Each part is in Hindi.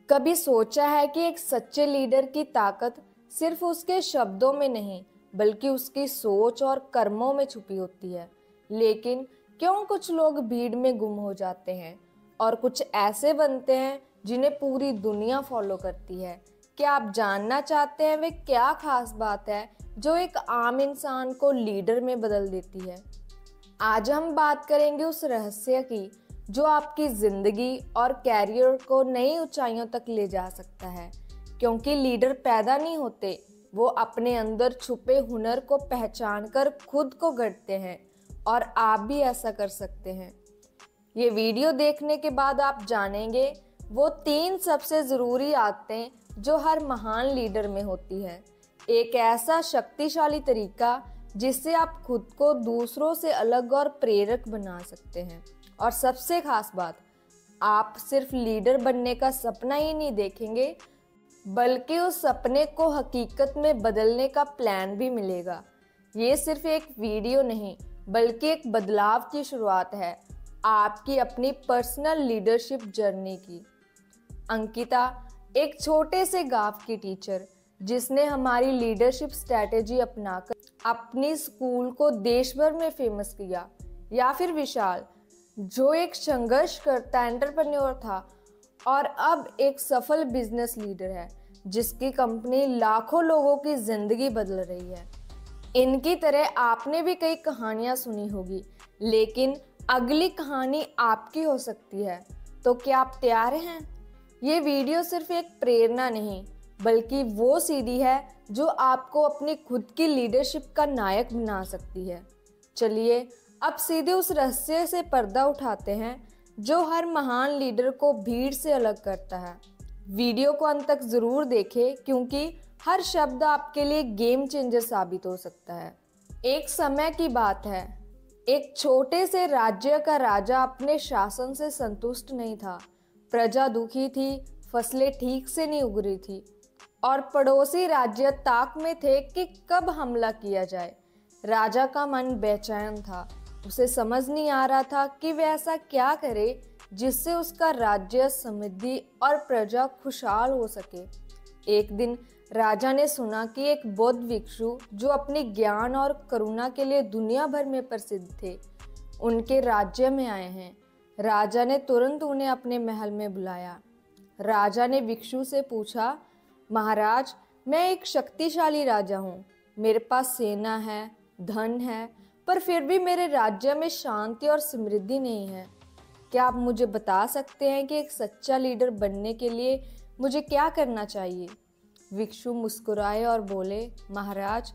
कभी सोचा है कि एक सच्चे लीडर की ताकत सिर्फ उसके शब्दों में नहीं बल्कि उसकी सोच और कर्मों में छुपी होती है। लेकिन क्यों कुछ लोग भीड़ में गुम हो जाते हैं और कुछ ऐसे बनते हैं जिन्हें पूरी दुनिया फॉलो करती है? क्या आप जानना चाहते हैं वे क्या खास बात है जो एक आम इंसान को लीडर में बदल देती है? आज हम बात करेंगे उस रहस्य की जो आपकी जिंदगी और कैरियर को नई ऊंचाइयों तक ले जा सकता है। क्योंकि लीडर पैदा नहीं होते, वो अपने अंदर छुपे हुनर को पहचानकर खुद को गढ़ते हैं और आप भी ऐसा कर सकते हैं। ये वीडियो देखने के बाद आप जानेंगे वो 3 सबसे ज़रूरी आदतें जो हर महान लीडर में होती है। एक ऐसा शक्तिशाली तरीका जिससे आप खुद को दूसरों से अलग और प्रेरक बना सकते हैं। और सबसे खास बात, आप सिर्फ लीडर बनने का सपना ही नहीं देखेंगे बल्कि उस सपने को हकीकत में बदलने का प्लान भी मिलेगा। ये सिर्फ एक वीडियो नहीं बल्कि एक बदलाव की शुरुआत है आपकी अपनी पर्सनल लीडरशिप जर्नी की। अंकिता एक छोटे से गांव की टीचर जिसने हमारी लीडरशिप स्ट्रैटेजी अपनाकर अपनी स्कूल को देश भर में फेमस किया, या फिर विशाल जो एक संघर्ष करता एंटरप्रेन्योर था और अब एक सफल बिजनेस लीडर है जिसकी कंपनी लाखों लोगों की जिंदगी बदल रही है। इनकी तरह आपने भी कई कहानियां सुनी होगी, लेकिन अगली कहानी आपकी हो सकती है। तो क्या आप तैयार हैं? ये वीडियो सिर्फ एक प्रेरणा नहीं बल्कि वो सीढ़ी है जो आपको अपनी खुद की लीडरशिप का नायक बना सकती है। चलिए अब सीधे उस रहस्य से पर्दा उठाते हैं जो हर महान लीडर को भीड़ से अलग करता है। वीडियो को अंत तक जरूर देखें क्योंकि हर शब्द आपके लिए गेम चेंजर साबित हो सकता है। एक समय की बात है, एक छोटे से राज्य का राजा अपने शासन से संतुष्ट नहीं था। प्रजा दुखी थी, फसलें ठीक से नहीं उग रही थी और पड़ोसी राज्य ताक में थे कि कब हमला किया जाए। राजा का मन बेचैन था, उसे समझ नहीं आ रहा था कि वह ऐसा क्या करे जिससे उसका राज्य समृद्धि और प्रजा खुशहाल हो सके। एक दिन राजा ने सुना कि एक बौद्ध भिक्षु जो अपनी ज्ञान और करुणा के लिए दुनिया भर में प्रसिद्ध थे, उनके राज्य में आए हैं। राजा ने तुरंत उन्हें अपने महल में बुलाया। राजा ने भिक्षु से पूछा, महाराज, मैं एक शक्तिशाली राजा हूँ, मेरे पास सेना है, धन है, पर फिर भी मेरे राज्य में शांति और समृद्धि नहीं है। क्या आप मुझे बता सकते हैं कि एक सच्चा लीडर बनने के लिए मुझे क्या करना चाहिए? भिक्षु मुस्कुराए और बोले, महाराज,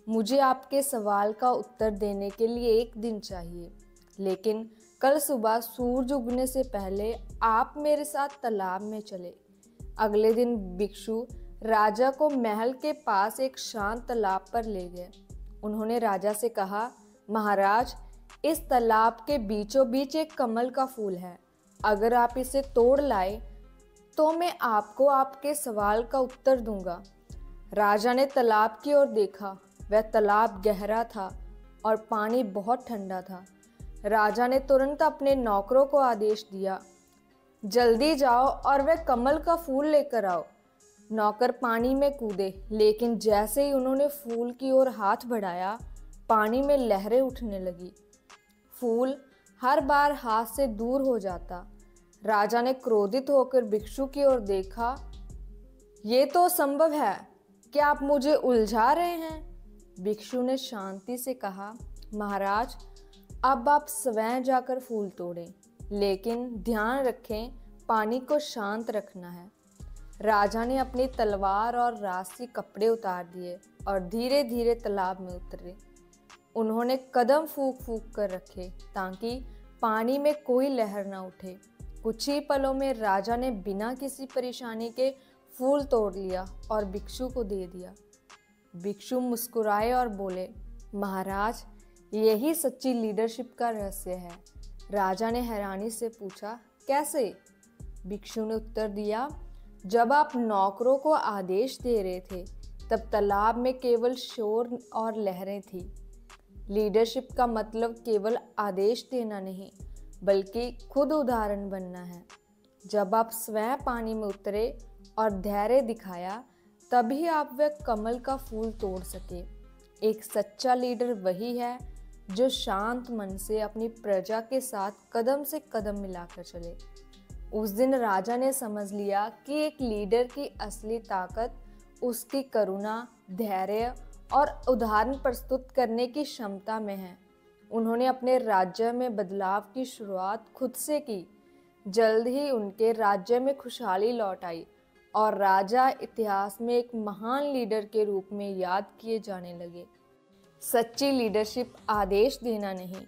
मुझे आपके सवाल का उत्तर देने के लिए 1 दिन चाहिए, लेकिन कल सुबह सूरज उगने से पहले आप मेरे साथ तालाब में चले। अगले दिन भिक्षु राजा को महल के पास एक शांत तालाब पर ले गए। उन्होंने राजा से कहा, महाराज, इस तालाब के बीचों बीच एक कमल का फूल है। अगर आप इसे तोड़ लाए तो मैं आपको आपके सवाल का उत्तर दूंगा। राजा ने तालाब की ओर देखा। वह तालाब गहरा था और पानी बहुत ठंडा था। राजा ने तुरंत अपने नौकरों को आदेश दिया, जल्दी जाओ और वह कमल का फूल लेकर आओ। नौकर पानी में कूदे, लेकिन जैसे ही उन्होंने फूल की ओर हाथ बढ़ाया, पानी में लहरें उठने लगी। फूल हर बार हाथ से दूर हो जाता। राजा ने क्रोधित होकर भिक्षु की ओर देखा। ये तो असंभव है, क्या आप मुझे उलझा रहे हैं? भिक्षु ने शांति से कहा, महाराज, अब आप स्वयं जाकर फूल तोड़ें, लेकिन ध्यान रखें पानी को शांत रखना है। राजा ने अपनी तलवार और राशि कपड़े उतार दिए और धीरे धीरे तालाब में उतरे। उन्होंने कदम फूंक फूंक कर रखे ताकि पानी में कोई लहर न उठे। कुछ ही पलों में राजा ने बिना किसी परेशानी के फूल तोड़ लिया और भिक्षु को दे दिया। भिक्षु मुस्कुराए और बोले, महाराज, यही सच्ची लीडरशिप का रहस्य है। राजा ने हैरानी से पूछा, कैसे? भिक्षु ने उत्तर दिया, जब आप नौकरों को आदेश दे रहे थे तब तालाब में केवल शोर और लहरें थी। लीडरशिप का मतलब केवल आदेश देना नहीं बल्कि खुद उदाहरण बनना है। जब आप स्वयं पानी में उतरे और धैर्य दिखाया, तभी आप वह कमल का फूल तोड़ सके। एक सच्चा लीडर वही है जो शांत मन से अपनी प्रजा के साथ कदम से कदम मिलाकर चले। उस दिन राजा ने समझ लिया कि एक लीडर की असली ताकत उसकी करुणा, धैर्य और उदाहरण प्रस्तुत करने की क्षमता में है। उन्होंने अपने राज्य में बदलाव की शुरुआत खुद से की। जल्द ही उनके राज्य में खुशहाली लौट आई और राजा इतिहास में एक महान लीडर के रूप में याद किए जाने लगे। सच्ची लीडरशिप आदेश देना नहीं,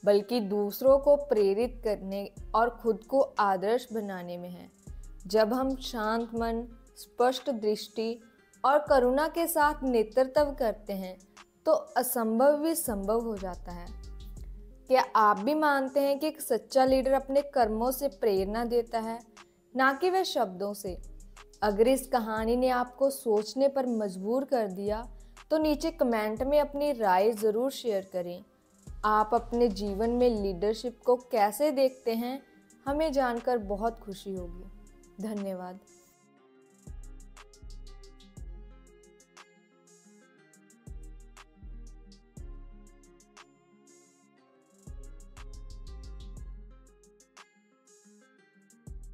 बल्कि दूसरों को प्रेरित करने और खुद को आदर्श बनाने में है। जब हम शांत मन, स्पष्ट दृष्टि और करुणा के साथ नेतृत्व करते हैं, तो असंभव भी संभव हो जाता है। क्या आप भी मानते हैं कि एक सच्चा लीडर अपने कर्मों से प्रेरणा देता है, ना कि वह शब्दों से? अगर इस कहानी ने आपको सोचने पर मजबूर कर दिया, तो नीचे कमेंट में अपनी राय ज़रूर शेयर करें। आप अपने जीवन में लीडरशिप को कैसे देखते हैं, हमें जानकर बहुत खुशी होगी। धन्यवाद।